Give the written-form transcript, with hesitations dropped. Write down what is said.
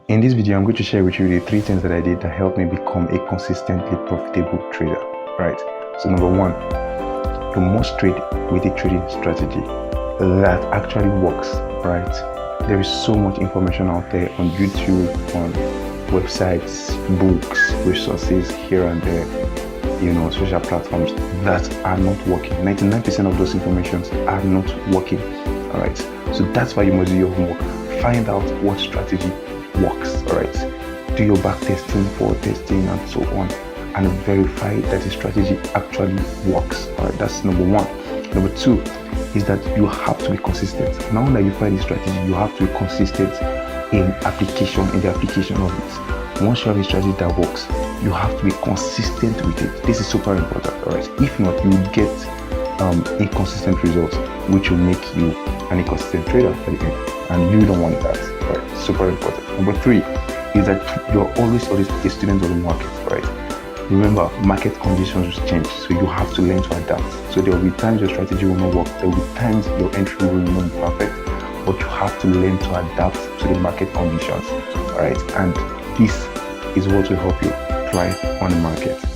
In this video, I'm going to share with you the 3 things that I did that helped me become a consistently profitable trader, right? So number 1, you must trade with a trading strategy that actually works, right? There is so much information out there on YouTube, on websites, books, resources here and there, social platforms that are not working. 99% of those informations are not working, all right? So that's why you must do your homework. Find out what strategy works, all right? Do your back testing, forward testing, and so on, and verify that the strategy actually works, all right? That's number 1. Number 2 is that you have to be consistent. Now that you find the strategy, you have to be consistent in the application of it. Once you have a strategy that works, you have to be consistent with it. This is super important, all right? If not, you will get inconsistent results, which will make you an inconsistent trader at the end, and you don't want that, right? Super important. Number 3 is that you're always a student of the market, right? Remember, market conditions will change, so you have to learn to adapt. So there will be times your strategy will not work, there will be times your entry will not be perfect, but you have to learn to adapt to the market conditions, all right? And this is what will help you thrive on the market.